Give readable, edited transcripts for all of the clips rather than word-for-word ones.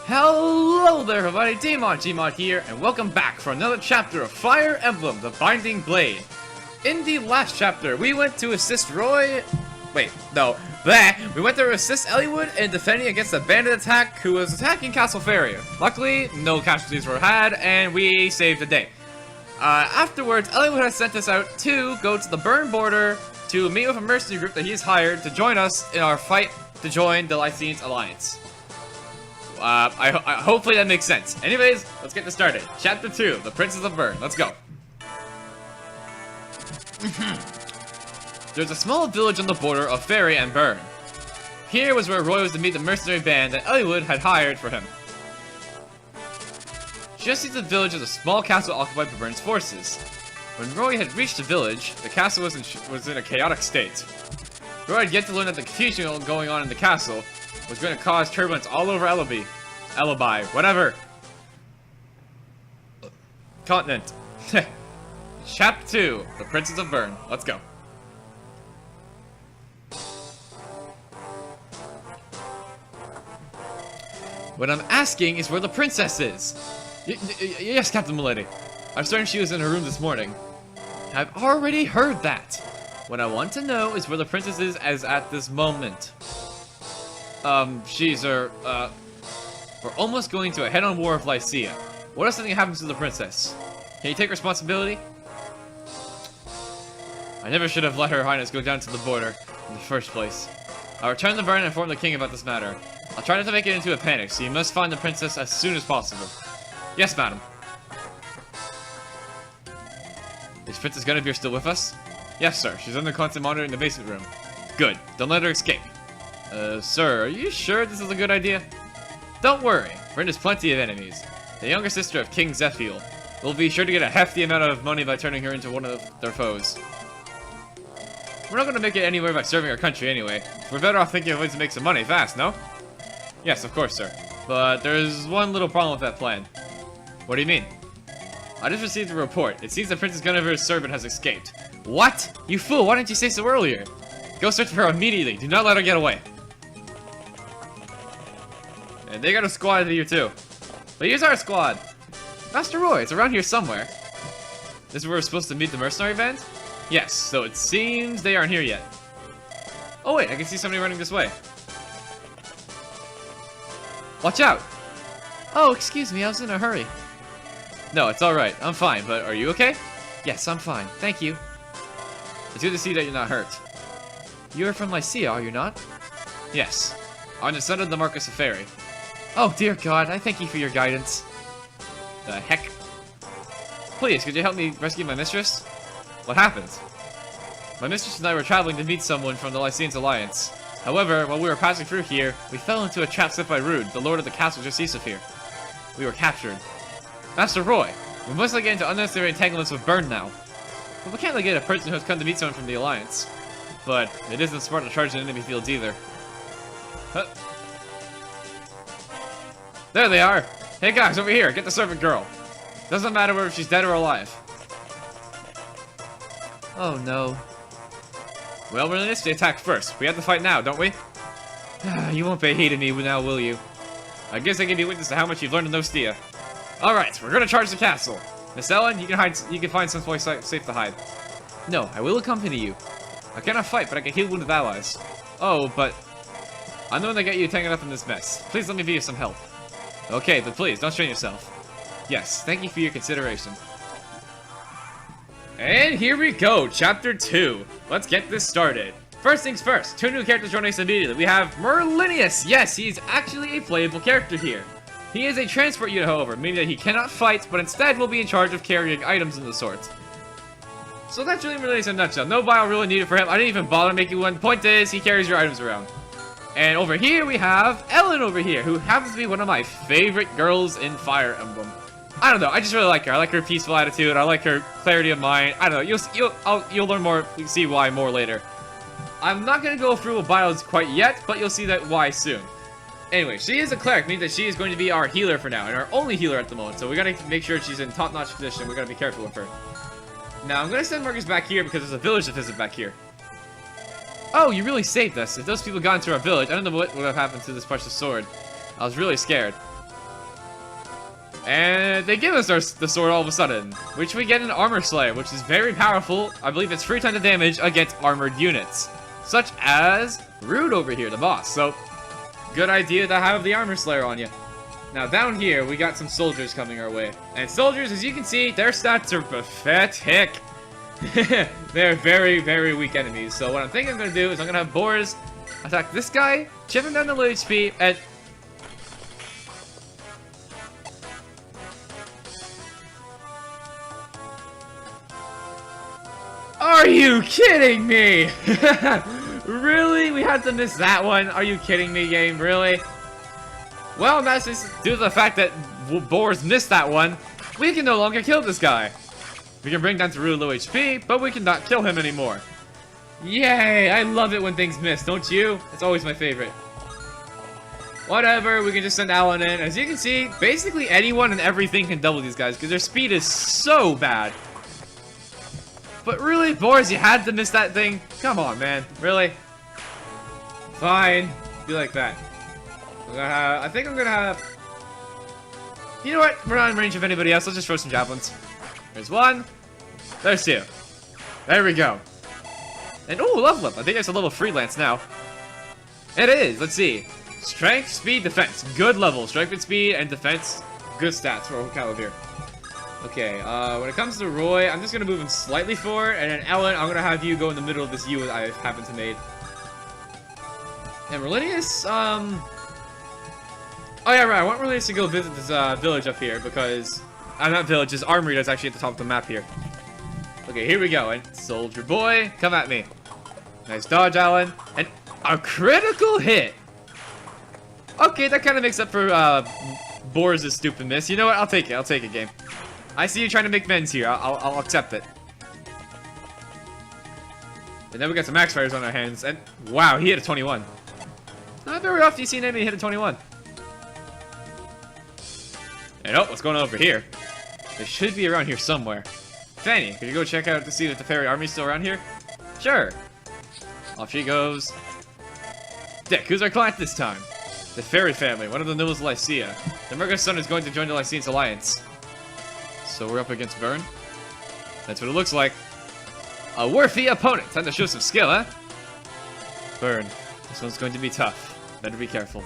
Hello there everybody, Gmod here, and welcome back for another chapter of Fire Emblem, the Binding Blade. In the last chapter, we went to assist Roy... Wait, no. Bleh! We went to assist Eliwood in defending against a bandit attack who was attacking Castle Faria. Luckily, no casualties were had, and we saved the day. Afterwards, Eliwood has sent us out to go to the Bern border to meet with a mercenary group that he's hired to join us in our fight to join the Lycian's Alliance. Hopefully that makes sense. Anyways, let's get this started. Chapter 2, The Princess of Bern. Let's go. There's a small village on the border of Faria and Bern. Here was where Roy was to meet the mercenary band that Eliwood had hired for him. Just as the village is a small castle occupied by Bern's forces. When Roy had reached the village, the castle was in a chaotic state. Roy had yet to learn that the confusion going on in the castle was going to cause turbulence all over Alibi, whatever. Continent. Chapter 2, The Princess of Bern. Let's go. What I'm asking is where the princess is. Yes, Captain Milady. I'm certain she was in her room this morning. I've already heard that. What I want to know is where the princess is as at this moment. We're almost going to a head-on war with Lycia. What if something happens to the princess? Can you take responsibility? I never should have let Her Highness go down to the border in the first place. I'll return to Bern and inform the king about this matter. I'll try not to make it into a panic, so you must find the princess as soon as possible. Yes, madam. Is Princess Guinevere still with us? Yes, sir. She's under constant monitoring in the basement room. Good. Don't let her escape. Sir, are you sure this is a good idea? Don't worry. Bern has plenty of enemies. The younger sister of King Zephiel will be sure to get a hefty amount of money by turning her into one of their foes. We're not going to make it anywhere by serving our country anyway. We're better off thinking of ways to make some money fast, no? Yes, of course, sir. But there's one little problem with that plan. What do you mean? I just received a report. It seems that Princess Guinevere's servant has escaped. What? You fool, why didn't you say so earlier? Go search for her immediately. Do not let her get away. And they got a squad here too. But here's our squad. Master Roy, it's around here somewhere. This is where we're supposed to meet the mercenary band? Yes, so it seems they aren't here yet. Oh wait, I can see somebody running this way. Watch out! Oh, excuse me, I was in a hurry. No, it's alright, I'm fine, but are you okay? Yes, I'm fine, thank you. It's good to see that you're not hurt. You're from Lycia, are you not? Yes. I'm the son of the Marquis of Faerie. Oh dear God, I thank you for your guidance. The heck? Please, could you help me rescue my mistress? What happened? My mistress and I were traveling to meet someone from the Lycian's Alliance. However, while we were passing through here, we fell into a trap set by Rude, the lord of the castle just east of here. We were captured. Master Roy, we must not get into unnecessary entanglements with Bern now. But we can't let get a person who has come to meet someone from the Alliance. But it isn't smart to charge in enemy fields either. Huh. There they are! Hey guys, over here, get the servant girl. Doesn't matter whether she's dead or alive. Oh no. Well, we're in this to attack first. We have to fight now, don't we? You won't be hating me now, will you? I guess I can be witness to how much you've learned in Ostia. Alright, we're gonna charge the castle. Miss Ellen, you can find some place safe to hide. No, I will accompany you. I cannot fight, but I can heal wounded allies. Oh, but I'm the one that got you tangled up in this mess. Please let me be of some help. Okay, but please, don't strain yourself. Yes, thank you for your consideration. And here we go, Chapter 2. Let's get this started. First things first, 2 new characters join us immediately. We have Merlinius. Yes, he's actually a playable character here. He is a transport unit, however, meaning that he cannot fight, but instead will be in charge of carrying items of the sort. So that's really Merlinius in a nutshell. No bio really needed for him. I didn't even bother making one. Point is, he carries your items around. And over here we have Ellen over here, who happens to be one of my favorite girls in Fire Emblem. I don't know, I just really like her. I like her peaceful attitude. I like her clarity of mind. I don't know. You'll learn more. You'll see why more later. I'm not gonna go through with bios quite yet, but you'll see that why soon. Anyway, she is a cleric, meaning that she is going to be our healer for now, and our only healer at the moment. So we gotta make sure she's in top-notch condition. We gotta be careful with her. Now I'm gonna send Marcus back here because there's a village to visit back here. Oh, you really saved us. If those people got into our village, I don't know what would have happened to this precious sword. I was really scared. And they give us the sword all of a sudden, which we get an Armor Slayer, which is very powerful. I believe it's 3 times the damage against armored units, such as Rude over here, the boss. So, good idea to have the Armor Slayer on you. Now down here, we got some soldiers coming our way. And soldiers, as you can see, their stats are pathetic. They're very, very weak enemies. So what I'm thinking I'm going to do is I'm going to have Boars attack this guy, chip him down to low HP, and... Are you kidding me? Really? We had to miss that one? Are you kidding me, game? Really? Well, that's just due to the fact that Boars missed that one. We can no longer kill this guy. We can bring down to really low HP, but we cannot kill him anymore. Yay! I love it when things miss, don't you? It's always my favorite. Whatever, we can just send Alan in. As you can see, basically anyone and everything can double these guys, because their speed is so bad. But really, Boars, you had to miss that thing? Come on, man. Really? Fine. Be like that. I think I'm gonna have... You know what? We're not in range of anybody else. Let's just throw some javelins. There's one. There's two. There we go. And oh, level up. I think it's a level freelance now. It is. Let's see. Strength, speed, defense. Good level. Strength and speed and defense. Good stats for Ocala here. Okay, when it comes to Roy, I'm just gonna move him slightly forward, and then Ellen, I'm gonna have you go in the middle of this U I happen to made. And Merlinius, oh yeah, right, I want Merlinius to go visit this, village up here, because... not village, this armory that's actually at the top of the map here. Okay, here we go, and Soldier Boy, come at me. Nice dodge, Alan. And a critical hit! Okay, that kind of makes up for, Boars' stupid miss. You know what, I'll take it, game. I see you trying to make amends here. I'll accept it. And then we got some max fires on our hands, and wow, he hit a 21. Not very often you see an enemy hit a 21. And oh, what's going on over here? They should be around here somewhere. Fanny, could you go check out to see if the fairy army's still around here? Sure. Off she goes. Dick, who's our client this time? The fairy family, one of the nobles of Lycia. The Murga's son is going to join the Lycians Alliance. So we're up against Bern? That's what it looks like. A worthy opponent. Time to show some skill, huh? Bern, this one's going to be tough. Better be careful.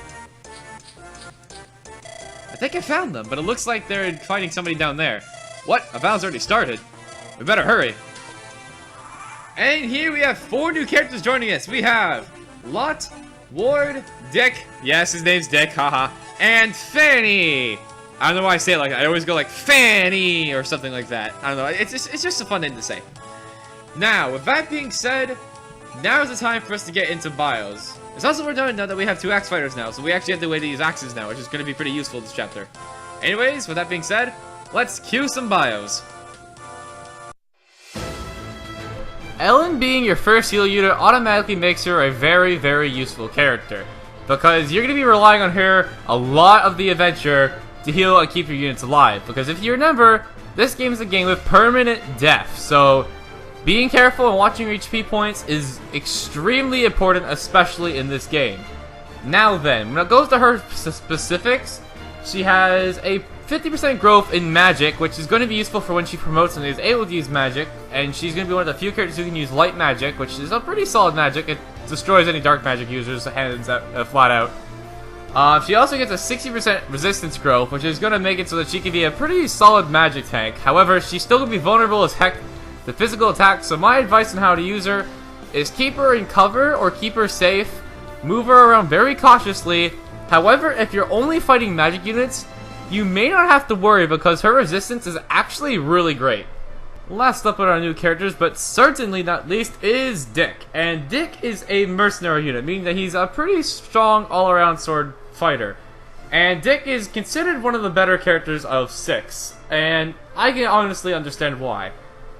I think I found them, but it looks like they're fighting somebody down there. What? A battle's already started. We better hurry. And here we have 4 new characters joining us. We have Lot, Ward, Dick. Yes, his name's Dick, haha. And Fanny. I don't know why I say it like that. I always go like Fanny or something like that. I don't know. It's just a fun name to say. Now, with that being said, now is the time for us to get into bios. It's also worth noting now that we have 2 axe fighters now, so we actually have the way to use axes now, which is going to be pretty useful this chapter. Anyways, with that being said, let's cue some bios. Ellen being your first heal unit automatically makes her a very, very useful character, because you're going to be relying on her a lot of the adventure to heal and keep your units alive, because if you remember, this game is a game with permanent death, so being careful and watching your HP points is extremely important, especially in this game. Now then, when it goes to her specifics, she has a 50% growth in magic, which is going to be useful for when she promotes and is able to use magic, and she's going to be one of the few characters who can use light magic, which is a pretty solid magic. It destroys any dark magic users' hands flat out. She also gets a 60% resistance growth, which is going to make it so that she can be a pretty solid magic tank. However, she's still going to be vulnerable as heck to physical attacks, so my advice on how to use her is keep her in cover or keep her safe, move her around very cautiously. However, if you're only fighting magic units, you may not have to worry because her resistance is actually really great. Last up on our new characters, but certainly not least, is Dick. And Dick is a mercenary unit, meaning that he's a pretty strong all-around sword fighter. And Dick is considered one of the better characters of 6, and I can honestly understand why.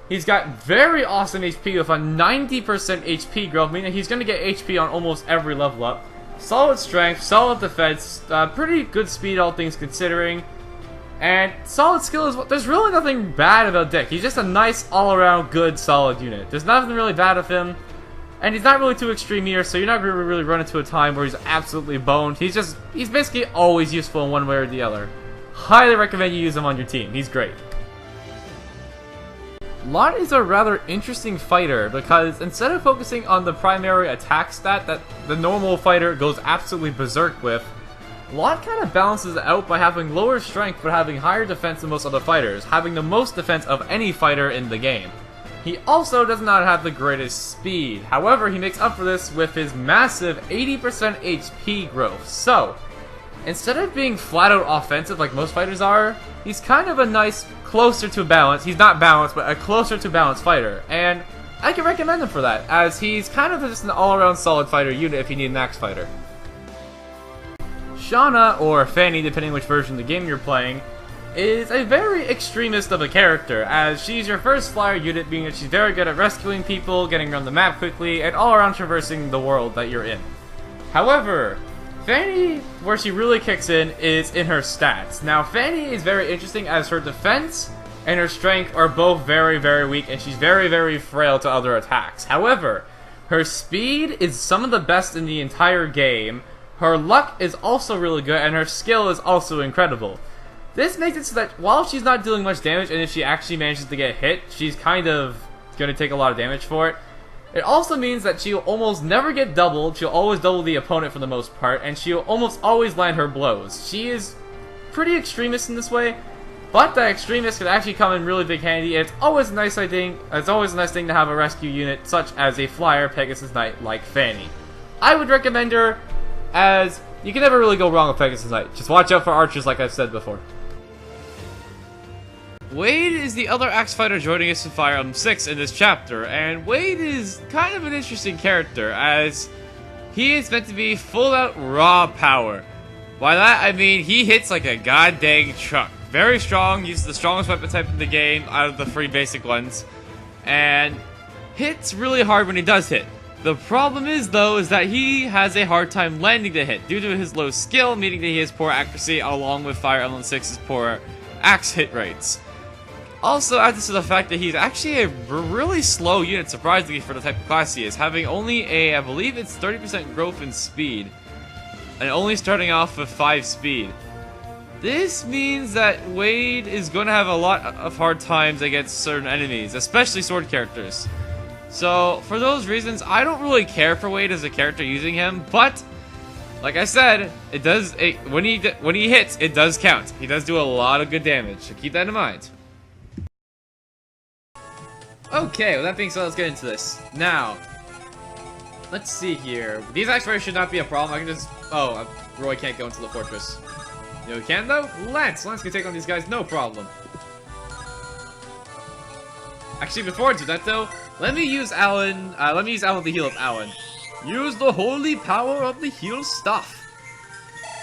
He's got very awesome HP with a 90% HP growth, meaning he's going to get HP on almost every level up. Solid strength, solid defense, pretty good speed all things considering, and solid skill as well. There's really nothing bad about Dick. He's just a nice all-around good solid unit. There's nothing really bad with him, and he's not really too extreme here, so you're not going to really run into a time where he's absolutely boned. He's basically always useful in one way or the other. highly recommend you use him on your team. He's great. Lot is a rather interesting fighter because instead of focusing on the primary attack stat that the normal fighter goes absolutely berserk with, Lot kind of balances it out by having lower strength but having higher defense than most other fighters, having the most defense of any fighter in the game. He also does not have the greatest speed, however he makes up for this with his massive 80% HP growth, so instead of being flat out offensive like most fighters are, he's kind of a nice, closer to balance, he's not balanced, but a closer to balanced fighter, and I can recommend him for that, as he's kind of just an all-around solid fighter unit if you need an axe fighter. Shauna, or Fanny depending which version of the game you're playing, is a very extremist of a character, as she's your first flyer unit, being that she's very good at rescuing people, getting around the map quickly, and all around traversing the world that you're in. However, Fanny, where she really kicks in, is in her stats. Now, Fanny is very interesting as her defense and her strength are both very, very weak, and she's very, very frail to other attacks. However, her speed is some of the best in the entire game, her luck is also really good, and her skill is also incredible. This makes it so that while she's not dealing much damage, and if she actually manages to get hit, she's kind of going to take a lot of damage for it. It also means that she'll almost never get doubled, she'll always double the opponent for the most part, and she'll almost always land her blows. She is pretty extremist in this way, but that extremist can actually come in really big handy. It's always a nice thing. It's always a nice thing to have a rescue unit such as a flyer Pegasus Knight like Fanny. I would recommend her, as you can never really go wrong with Pegasus Knight. Just watch out for archers, like I've said before. Wade is the other axe fighter joining us in Fire Emblem 6 in this chapter, and Wade is kind of an interesting character, as he is meant to be full-out raw power. By that, I mean he hits like a goddamn truck. Very strong, uses the strongest weapon type in the game out of the 3 basic ones, and hits really hard when he does hit. The problem is, though, is that he has a hard time landing the hit due to his low skill, meaning that he has poor accuracy, along with Fire Emblem 6's poor axe hit rates. Also adds to the fact that he's actually a really slow unit, surprisingly, for the type of class he is, having only a, I believe it's 30% growth in speed, and only starting off with 5 speed. This means that Wade is going to have a lot of hard times against certain enemies, especially sword characters. So, for those reasons, I don't really care for Wade as a character using him, but like I said, it does when he hits, it does count. He does do a lot of good damage, so keep that in mind. Okay, with that being said, let's get into this. Now, let's see here. These axe fighters should not be a problem. I can just... Oh, Roy can't go into the fortress. You know who can, though? Lance! Lance can take on these guys, no problem. Actually, before I do that, though, let me use Alan... let me use Alan to heal up Alan. Use the holy power of the heal stuff.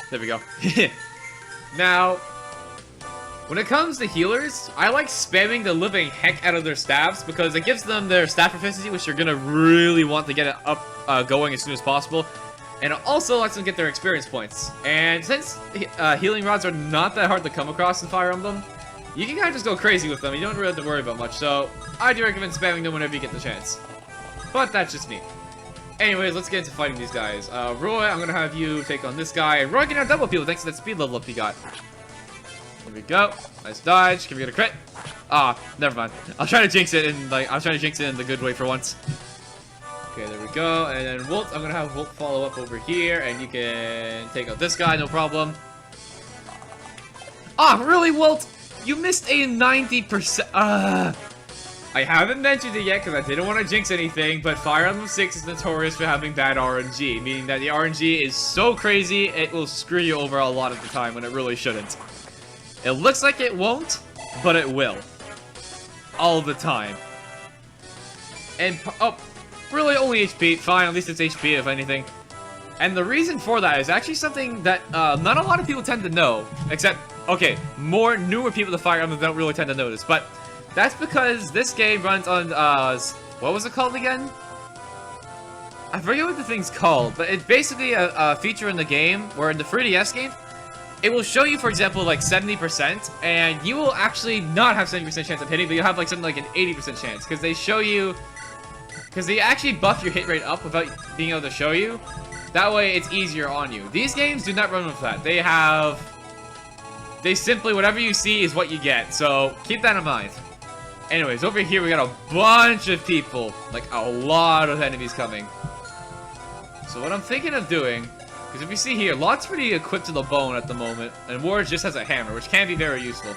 There we go. Now... when it comes to healers, I like spamming the living heck out of their staffs because it gives them their staff efficiency, which you're gonna really want to get it up going as soon as possible. And it also lets them get their experience points. And since healing rods are not that hard to come across in Fire Emblem, you can kind of just go crazy with them. You don't really have to worry about much. So I do recommend spamming them whenever you get the chance. But that's just me. Anyways, let's get into fighting these guys. Roy, I'm gonna have you take on this guy. And Roy can now double people thanks to that speed level up he got. There we go. Nice dodge. Can we get a crit? Ah, never mind. I'll try to jinx it in the good way for once. Okay, there we go. And then Wolt, I'm gonna have Wolt follow up over here, and you can take out this guy, no problem. Ah, really, Wolt? You missed a 90%. I haven't mentioned it yet because I didn't want to jinx anything, but Fire Emblem 6 is notorious for having bad RNG, meaning that the RNG is so crazy it will screw you over a lot of the time when it really shouldn't. It looks like it won't, but it will. All the time. And, oh, really only HP. Fine, at least it's HP, if anything. And the reason for that is actually something that not a lot of people tend to know. Except, okay, more newer people to Fire Emblem don't really tend to notice. But that's because this game runs on, what was it called again? I forget what the thing's called, but it's basically a feature in the game where in the 3DS game, it will show you, for example, like 70%, and you will actually not have 70% chance of hitting, but you'll have like something like an 80% chance, because they show you, because they actually buff your hit rate up without being able to show you. That way, it's easier on you. These games do not run with that. They have they simply, whatever you see is what you get. So keep that in mind. Anyways, over here we got a bunch of people. Like, a lot of enemies coming. So what I'm thinking of doing, because if you see here, Lot's pretty equipped to the bone at the moment, and Ward just has a hammer, which can be very useful.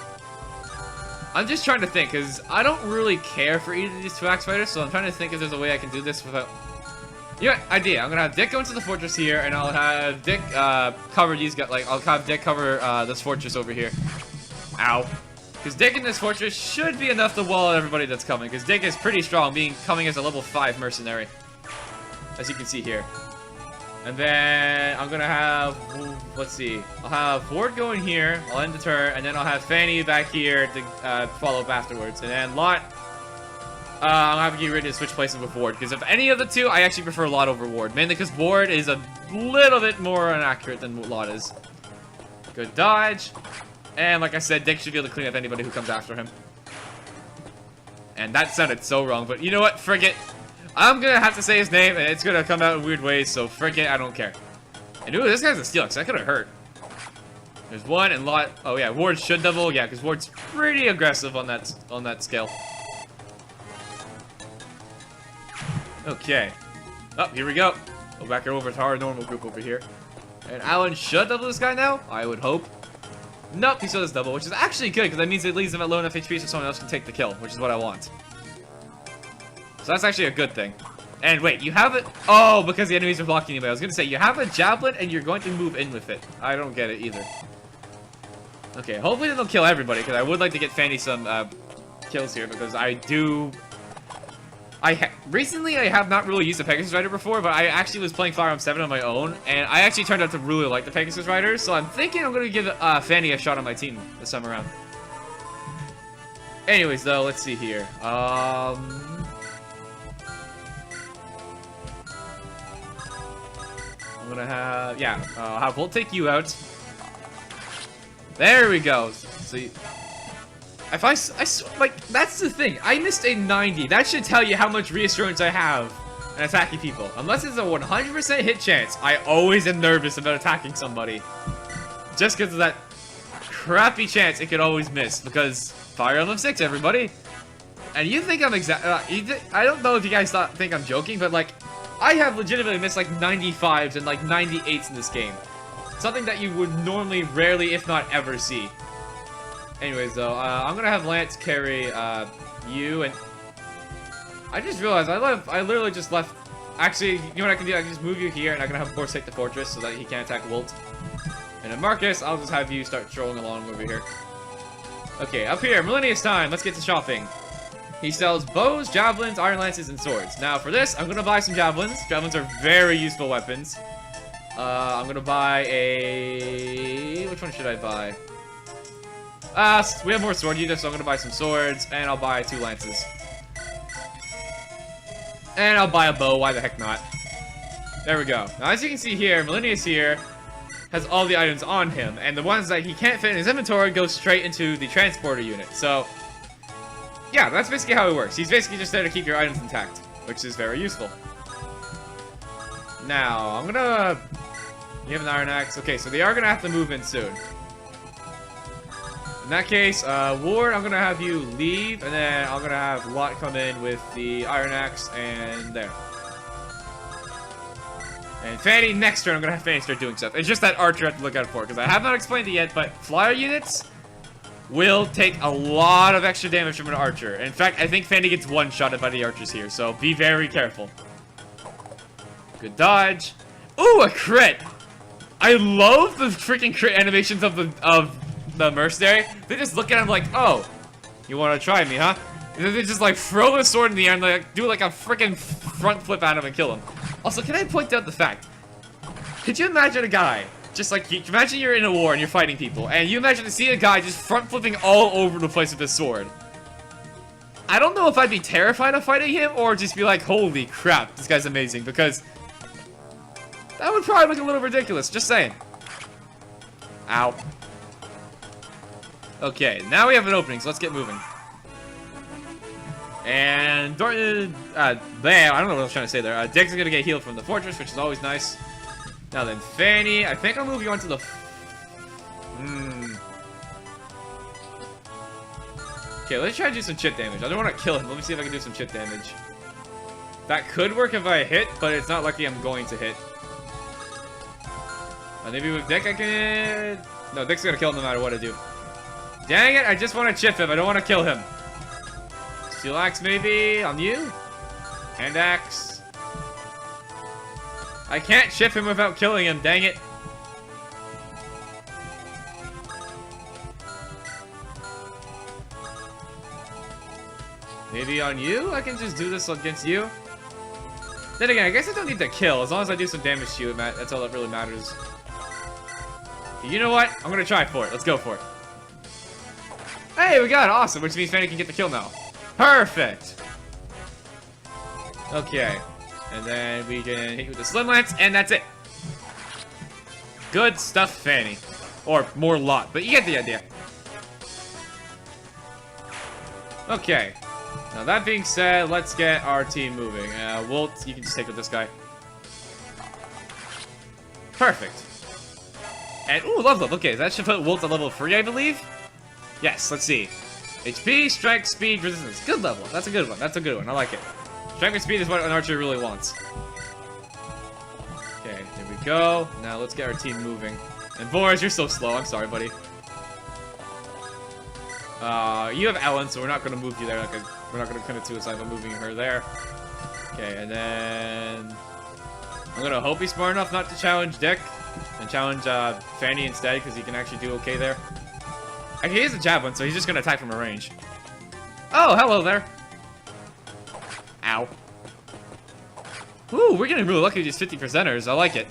I'm just trying to think, because I don't really care for either of these two axe fighters, so I'm trying to think if there's a way I can do this without... Yeah, idea. I'm gonna have Dick go into the fortress here, and I'll have Dick cover these guys. Like, I'll have Dick cover this fortress over here. Ow. Because Dick in this fortress should be enough to wall out everybody that's coming, because Dick is pretty strong, coming as a level 5 mercenary. As you can see here. And then I'm gonna have, let's see, I'll have Ward go in here, I'll end the turn, and then I'll have Fanny back here to follow up afterwards. And then Lot, I'm having to get ready to switch places with Ward, because if any of the two, I actually prefer Lot over Ward, mainly because Ward is a little bit more inaccurate than Lot is. Good dodge. And like I said, Dick should be able to clean up anybody who comes after him. And that sounded so wrong, but you know what? Frick it. I'm gonna have to say his name, and it's gonna come out in weird ways, so frick it, I don't care. And ooh, this guy's a steal, because that could have hurt. There's one, and Lot. Oh yeah, Ward should double, yeah, because Ward's pretty aggressive on that scale. Okay. Oh, here we go. Go back over to our normal group over here. And Alan should double this guy now, I would hope. Nope, he still does double, which is actually good, because that means it leaves him at low enough HP so someone else can take the kill, which is what I want. So that's actually a good thing. And wait, you have it... Oh, because the enemies are blocking you. I was going to say, you have a javelin and you're going to move in with it. I don't get it either. Okay, hopefully they don't kill everybody, because I would like to get Fanny some kills here, because I do... Recently, I have not really used the Pegasus Rider before, but I actually was playing Fire Emblem 7 on my own, and I actually turned out to really like the Pegasus Riders, so I'm thinking I'm going to give Fanny a shot on my team this time around. Anyways, though, let's see here. I'm gonna have, yeah, I'll have Volt take you out. There we go. See, if I like, that's the thing. I missed a 90. That should tell you how much reassurance I have in attacking people. Unless it's a 100% hit chance, I always am nervous about attacking somebody. Just because of that crappy chance it could always miss. Because Fire Emblem 6, everybody. And you think I'm I don't know if you guys think I'm joking, but like, I have legitimately missed like 95s and like 98s in this game. Something that you would normally rarely, if not ever, see. Anyways, though, I'm gonna have Lance carry you, and I just realized I literally just left. Actually, you know what I can do? I can just move you here, and I can have Force take the fortress so that he can't attack Wolt. And then Marcus, I'll just have you start strolling along over here. Okay, up here, Millennia's time. Let's get to shopping. He sells bows, javelins, iron lances, and swords. Now, for this, I'm gonna buy some javelins. Javelins are very useful weapons. I'm gonna buy a... Which one should I buy? We have more sword units, so I'm gonna buy some swords, and I'll buy 2 lances. And I'll buy a bow, why the heck not? There we go. Now, as you can see here, Millennius here has all the items on him, and the ones that he can't fit in his inventory go straight into the transporter unit. So, yeah, that's basically how it works. He's basically just there to keep your items intact, which is very useful. Now, I'm gonna... You have an iron axe. Okay, so they are gonna have to move in soon. In that case, Ward, I'm gonna have you leave, and then I'm gonna have Lot come in with the iron axe, and there. And Fanny, next turn, I'm gonna have Fanny start doing stuff. It's just that Archer I have to look out for, because I have not explained it yet, but flyer units will take a lot of extra damage from an Archer. In fact, I think Fanny gets one-shotted by the Archers here, so be very careful. Good dodge. Ooh, a crit! I love the freaking crit animations of the mercenary. They just look at him like, oh, you want to try me, huh? And then they just like throw a sword in the air and like do like a freaking front flip at him and kill him. Also, can I point out the fact? Could you imagine a guy just like imagine you're in a war and you're fighting people, and you imagine to see a guy just front flipping all over the place with his sword? I don't know if I'd be terrified of fighting him or just be like, holy crap, this guy's amazing, because that would probably look a little ridiculous. Just saying. Ow. Okay, now we have an opening, so let's get moving. And there, I don't know what I was trying to say there. Diggs is gonna get healed from the fortress, which is always nice. Now then, Fanny, I think I'll move you onto the... Okay, let's try to do some chip damage. I don't want to kill him. Let me see if I can do some chip damage. That could work if I hit, but it's not likely I'm going to hit. Maybe with Dick I can... No, Dick's gonna kill him no matter what I do. Dang it, I just want to chip him. I don't want to kill him. Steel Axe maybe on you? Hand Axe. I can't chip him without killing him, dang it. Maybe on you? I can just do this against you. Then again, I guess I don't need to kill. As long as I do some damage to you, Matt, that's all that really matters. You know what? I'm gonna try for it. Let's go for it. Hey, we got it. Awesome, which means Fanny can get the kill now. Perfect. Okay. And then we can hit you with the Slim Lance, and that's it. Good stuff, Fanny. Or more lot, but you get the idea. Okay. Now that being said, let's get our team moving. Wilt, you can just take with this guy. Perfect. And, ooh, level up. Okay, that should put Wilt at level 3, I believe? Yes, let's see. HP, strength, speed, resistance. Good level. That's a good one. That's a good one. I like it. Strength and speed is what an archer really wants. Okay, here we go. Now let's get our team moving. And Boris, you're so slow. I'm sorry, buddy. You have Ellen, so we're not going to move you there. We're not going to commit suicide by moving her there. Okay, and then... I'm going to hope he's smart enough not to challenge Dick. And challenge Fanny instead, because he can actually do okay there. Actually, he is a javelin, so he's just going to attack from a range. Oh, hello there. Ow. Ooh, we're getting really lucky with these 50%ers. I like it.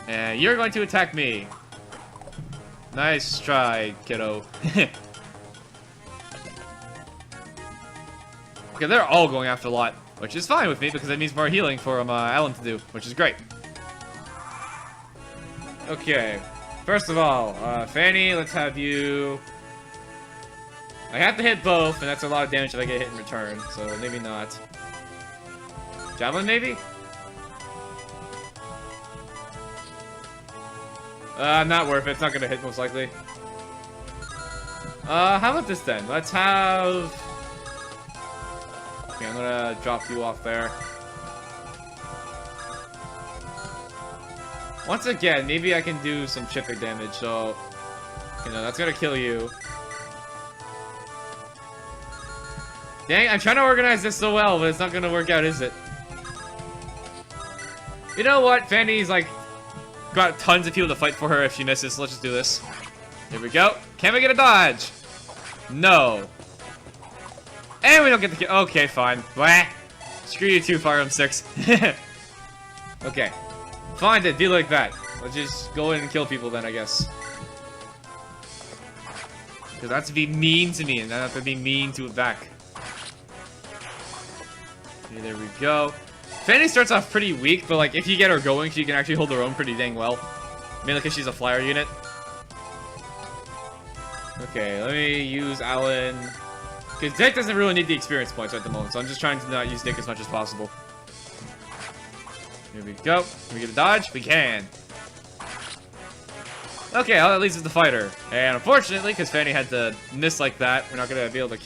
And you're going to attack me. Nice try, kiddo. Okay, they're all going after Lot, which is fine with me because that means more healing for Ellen to do, which is great. Okay, first of all, Fanny, let's have you... I have to hit both, and that's a lot of damage if I get hit in return, so maybe not. Javelin, maybe? Not worth it. It's not gonna hit, most likely. How about this then? Let's have... Okay, I'm gonna drop you off there. Once again, maybe I can do some chipping damage, so... You know, that's gonna kill you. Dang, I'm trying to organize this so well, but it's not gonna work out, is it? You know what? Fanny's, like, got tons of people to fight for her if she misses, so let's just do this. Here we go. Can we get a dodge? No. And we don't get the kill. Okay, fine. Blah. Screw you too, Fire Emblem 6. Okay. Fine, then. Be like that. Let's just go in and kill people then, I guess. Because that's to be mean to me, and I have to be mean to it back. Okay, there we go. Fanny starts off pretty weak, but like if you get her going, she can actually hold her own pretty dang well. Mainly because she's a flyer unit. Okay, let me use Alan. Because Dick doesn't really need the experience points at the moment, so I'm just trying to not use Dick as much as possible. Here we go. Can we get a dodge? We can. Okay, well, at least it's the fighter. And unfortunately, because Fanny had to miss like that, we're not going to be able to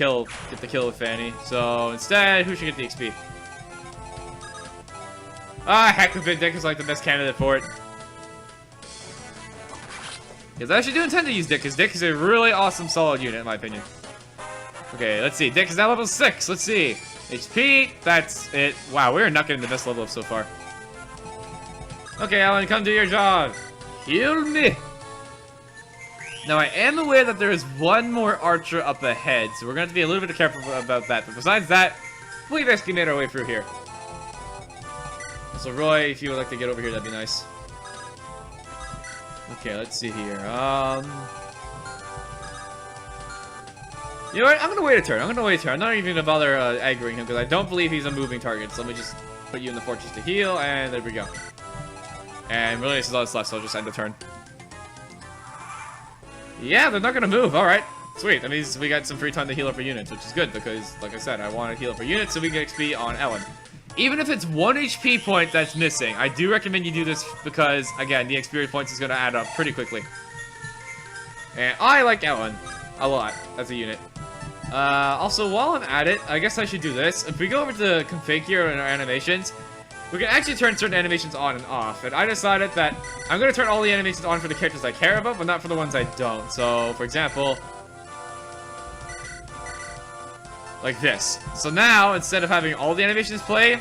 get the kill with Fanny. So instead, who should get the XP? Ah, heck of it, Dick is like the best candidate for it. Because I actually do intend to use Dick, because Dick is a really awesome, solid unit, in my opinion. Okay, let's see. Dick is now level 6. Let's see. HP, that's it. Wow, we're not getting the best level up so far. Okay, Alan, come do your job. Heal me. Now, I am aware that there is one more archer up ahead, so we're going to have to be a little bit careful about that. But besides that, we basically made our way through here. So, Roy, if you would like to get over here, that'd be nice. Okay, let's see here. You know what? I'm gonna wait a turn. I'm not even gonna bother aggroing him because I don't believe he's a moving target. So let me just put you in the fortress to heal, and there we go. And really, this is all that's left, so I'll just end the turn. Yeah, they're not gonna move. All right, sweet. That means we got some free time to heal up our units, which is good because, like I said, I want to heal up our units so we get XP on Ellen. Even if it's 1 HP point that's missing, I do recommend you do this because, again, the experience points is gonna add up pretty quickly. And I like Ellen a lot as a unit. Also, while I'm at it, I guess I should do this. If we go over to config here in our animations, we can actually turn certain animations on and off. And I decided that I'm going to turn all the animations on for the characters I care about, but not for the ones I don't. So, for example, like this. So now, instead of having all the animations play,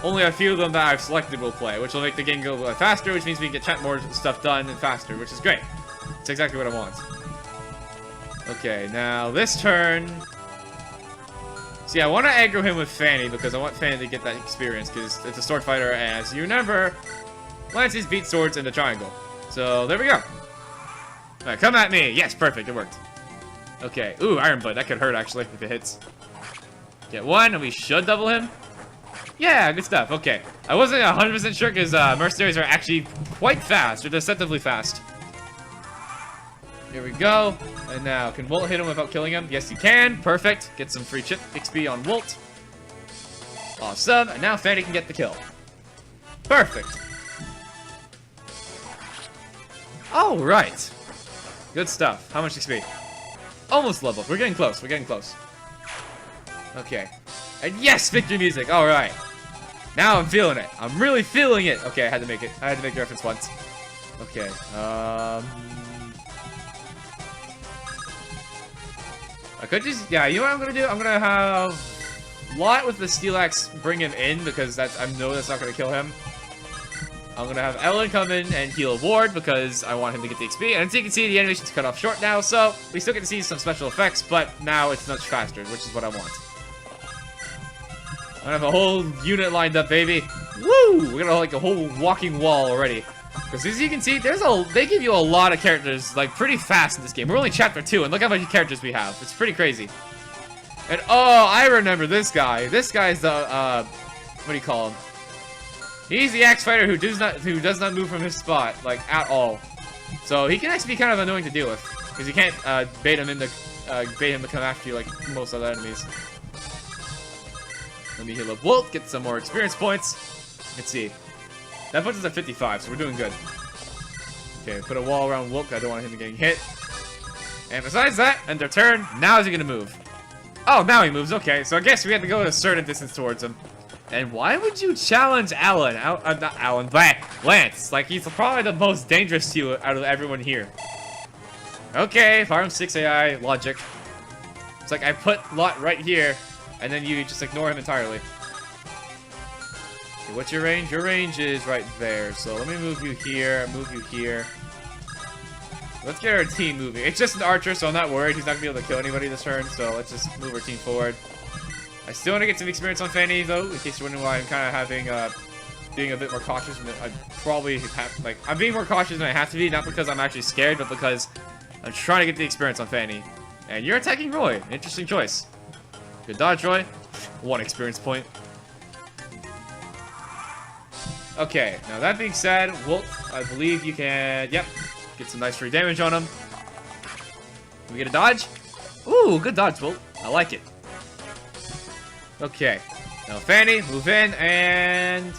only a few of them that I've selected will play, which will make the game go a little faster, which means we can get more stuff done and faster, which is great. It's exactly what I want. Okay, now this turn... See, I want to aggro him with Fanny, because I want Fanny to get that experience, because it's a sword fighter, and as you remember, Lances beat swords in the triangle. So, there we go. Alright, come at me! Yes, perfect, it worked. Okay, ooh, Iron Blade, that could hurt, actually, if it hits. Get one, and we should double him. Yeah, good stuff, okay. I wasn't 100% sure, because mercenaries are actually quite fast, or deceptively fast. Here we go. And now, can Wolt hit him without killing him? Yes, you can. Perfect. Get some free chip XP on Wolt. Awesome. And now Fanny can get the kill. Perfect. Alright. Good stuff. How much XP? Almost leveled. We're getting close. We're getting close. Okay. And yes, victory music. Alright. Now I'm feeling it. I'm really feeling it. Okay, I had to make it. I had to make the reference once. Okay. I could just, yeah, you know what I'm gonna do? I'm gonna have Lot with the Steel Axe bring him in, because I know that's not gonna kill him. I'm gonna have Ellen come in and heal Ward, because I want him to get the XP. And as you can see, the animation's cut off short now, so we still get to see some special effects, but now it's much faster, which is what I want. I'm gonna have a whole unit lined up, baby. Woo! We're gonna have like a whole walking wall already. Because as you can see, they give you a lot of characters, like, pretty fast in this game. We're only chapter 2, and look how many characters we have. It's pretty crazy. And, oh, I remember this guy. This guy's the, what do you call him? He's the axe fighter who does not move from his spot, like, at all. So, he can actually be kind of annoying to deal with. Because you can't, bait him to come after you like most other enemies. Let me heal up Wolt, get some more experience points. Let's see. That puts us at 55, so we're doing good. Okay, put a wall around Wook. I don't want him getting hit. And besides that, end their turn. Now is he gonna move? Oh, now he moves. Okay, so I guess we have to go a certain distance towards him. And why would you challenge Alan? Not Alan, but Lance. Like, he's probably the most dangerous to you out of everyone here. Okay, farm 6 AI logic. It's like I put Lot right here, and then you just ignore him entirely. What's your range? Your range is right there. So let me move you here, move you here. Let's get our team moving. It's just an archer, so I'm not worried. He's not going to be able to kill anybody this turn, so let's just move our team forward. I still want to get some experience on Fanny, though, in case you're wondering why I'm kind of having, being a bit more cautious than I probably have, like, I'm being more cautious than I have to be, not because I'm actually scared, but because I'm trying to get the experience on Fanny. And you're attacking Roy. Interesting choice. Good dodge, Roy. 1 experience point. Okay, now that being said, Wolt, I believe you can, yep, get some nice free damage on him. Can we get a dodge? Ooh, good dodge, Wolt. I like it. Okay, now Fanny, move in, and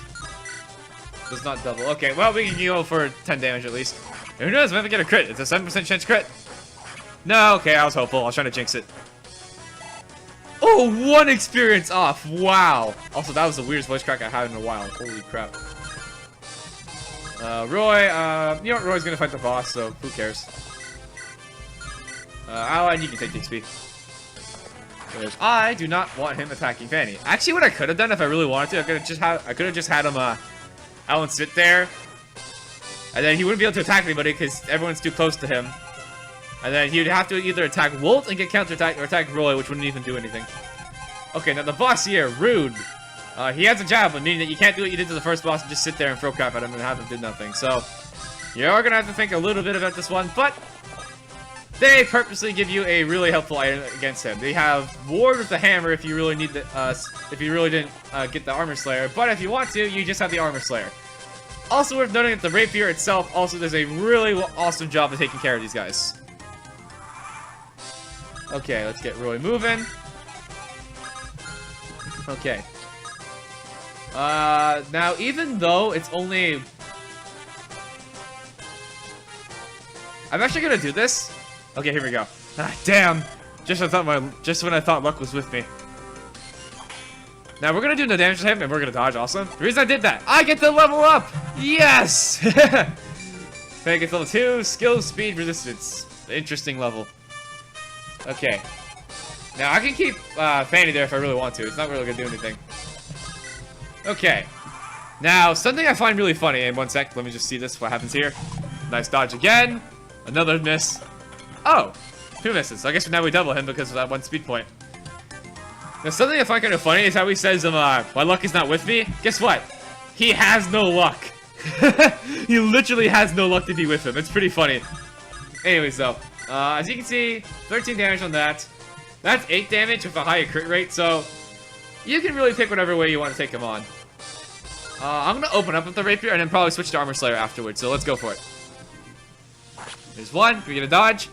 does not double. Okay, well, we can go for 10 damage at least. And who knows, we might get a crit. It's a 7% chance crit. No, okay, I was hopeful. I was trying to jinx it. Oh, 1 experience off. Wow. Also, that was the weirdest voice crack I had in a while. Holy crap. Roy, you know what? Roy's gonna fight the boss, so who cares? Alan, you can take the XP. Because I do not want him attacking Fanny. Actually, what I could have done if I really wanted to, I could have just had him, Alan sit there. And then he wouldn't be able to attack anybody because everyone's too close to him. And then he'd have to either attack Wolt and get counterattacked, or attack Roy, which wouldn't even do anything. Okay, now the boss here, Rude. He has a javelin, meaning that you can't do what you did to the first boss and just sit there and throw crap at him and have him do nothing. So, you are going to have to think a little bit about this one, but they purposely give you a really helpful item against him. They have Ward with the hammer if you really need the, if you really didn't get the Armor Slayer, but if you want to, you just have the Armor Slayer. Also worth noting that the Rapier itself also does a really awesome job of taking care of these guys. Okay, let's get Roy moving. Okay. Now, even though it's only... I'm actually gonna do this. Okay, here we go. Ah, damn! Just when I thought luck was with me. Now we're gonna do no damage to him, and we're gonna dodge also. The reason I did that, I get to level up! Yes! Fang gets level 2, skill, speed, resistance. Interesting level. Okay. Now I can keep Fanny there if I really want to. It's not really gonna do anything. Okay. Now, something I find really funny, in 1 sec, let me just see this, what happens here. Nice dodge again. Another miss. Oh! 2 misses. So I guess now we double him because of that 1 speed point. Now, something I find kind of funny is how he says, my luck is not with me. Guess what? He has no luck. He literally has no luck to be with him. It's pretty funny. Anyways, though, as you can see, 13 damage on that. That's 8 damage with a higher crit rate, so you can really pick whatever way you want to take him on. I'm going to open up with the rapier and then probably switch to Armor Slayer afterwards, so let's go for it. There's one. Can we get a dodge?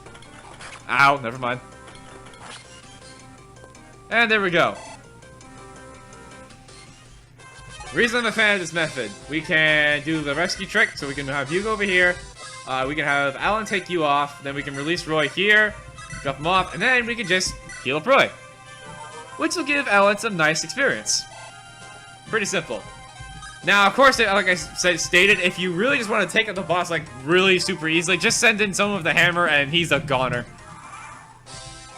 Ow, never mind. And there we go. Reason I'm a fan of this method. We can do the rescue trick, so we can have you go over here. We can have Alan take you off. Then we can release Roy here, drop him off, and then we can just heal up Roy. Which will give Alan some nice experience. Pretty simple. Now, of course, like I stated, if you really just want to take out the boss, like, really super easily, just send in someone with the hammer and he's a goner.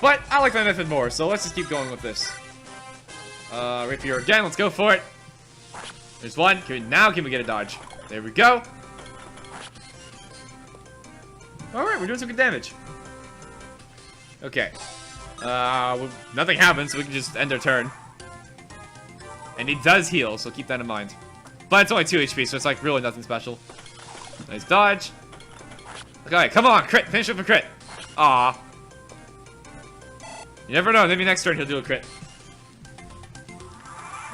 But I like my method more, so let's just keep going with this. Rapier again, let's go for it. There's one. Now can we get a dodge? There we go. Alright, we're doing some good damage. Okay. Nothing happens, so we can just end our turn. And he does heal, so keep that in mind. But it's only 2 HP, so it's like really nothing special. Nice dodge. Okay, come on, crit. Finish with a crit. Aw. You never know, maybe next turn he'll do a crit.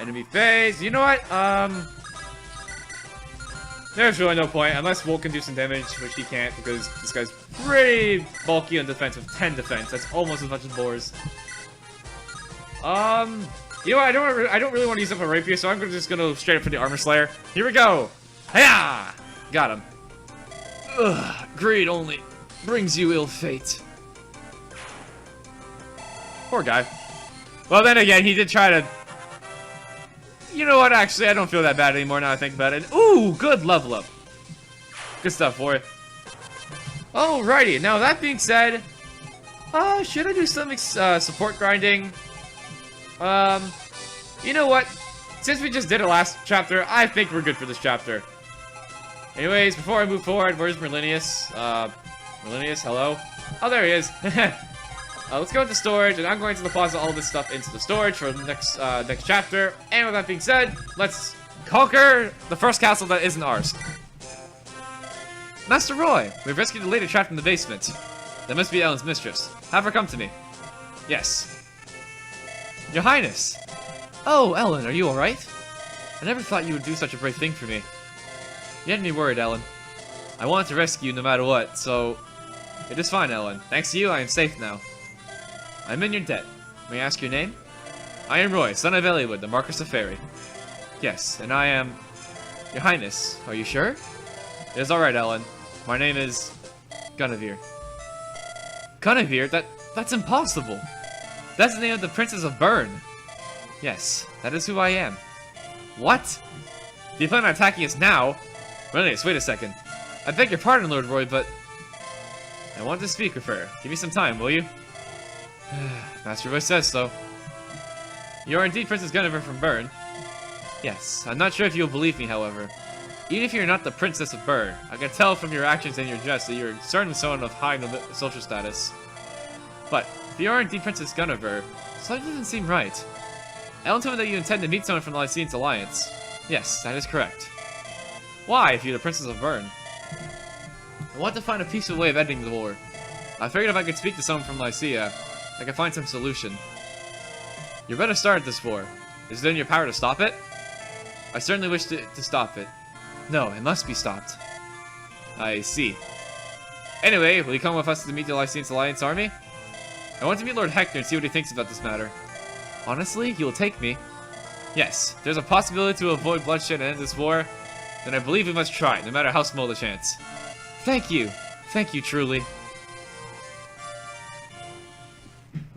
Enemy phase. You know what? There's really no point, unless Wolf can do some damage, which he can't, because this guy's pretty bulky on defense with 10 defense. That's almost as much as Boar's. You know what? I don't really want to use up a rapier, so I'm just gonna go straight up for the Armor Slayer. Here we go. Hiya! Got him. Ugh, greed only brings you ill fate. Poor guy. Well, then again, he did try to. You know what? Actually, I don't feel that bad anymore now I think about it. Ooh, good level up. Good stuff for it. Alrighty. Now that being said, should I do some support grinding? You know what? Since we just did it last chapter, I think we're good for this chapter. Anyways, before I move forward, where's Merlinius? Merlinius, hello? Oh, there he is. Let's go into storage, and I'm going to deposit all this stuff into the storage for the next chapter. And with that being said, let's conquer the first castle that isn't ours. Master Roy, we've rescued a lady trapped in the basement. That must be Ellen's mistress. Have her come to me. Yes. Your Highness! Oh, Ellen, are you alright? I never thought you would do such a brave thing for me. You had me worried, Ellen. I wanted to rescue you no matter what, so... It is fine, Ellen. Thanks to you, I am safe now. I'm in your debt. May I ask your name? I am Roy, son of Eliwood, the Marquis of Fairy. Yes, and I am... Your Highness, are you sure? It is alright, Ellen. My name is... Guinevere. Guinevere? That's impossible! That's the name of the Princess of Bern. Yes, that is who I am. What? Do you plan on attacking us now? Merlinius, wait a second. I beg your pardon, Lord Roy, but... I want to speak with her. Give me some time, will you? Master Roy says so. You are indeed Princess Guinevere from Bern. Yes, I'm not sure if you'll believe me, however. Even if you're not the Princess of Bern, I can tell from your actions and your dress that you're certainly someone of high social status. But, if you are indeed Princess Guinevere, something doesn't seem right. Ellen told me that you intend to meet someone from the Lycian's Alliance. Yes, that is correct. Why, if you're the Princess of Bern? I want to find a peaceful way of ending the war. I figured if I could speak to someone from Lycia, I could find some solution. You better start this war. Is it in your power to stop it? I certainly wish to stop it. No, it must be stopped. I see. Anyway, will you come with us to meet the Lycian's Alliance army? I want to meet Lord Hector and see what he thinks about this matter. Honestly, you will take me? Yes, if there's a possibility to avoid bloodshed and end this war, then I believe we must try, no matter how small the chance. Thank you. Thank you, truly.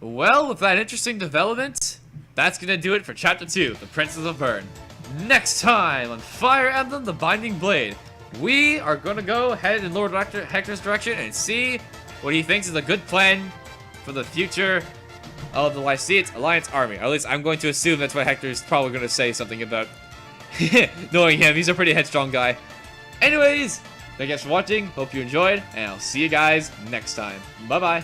Well, with that interesting development, that's gonna do it for Chapter 2, The Princess of Bern. Next time on Fire Emblem The Binding Blade, we are gonna go head in Lord Hector's direction and see what he thinks is a good plan for the future of the Lyceate Alliance army. Or at least I'm going to assume that's what Hector's probably gonna say something about. Knowing him, he's a pretty headstrong guy. Anyways, thank you guys for watching, hope you enjoyed, and I'll see you guys next time. Bye-bye.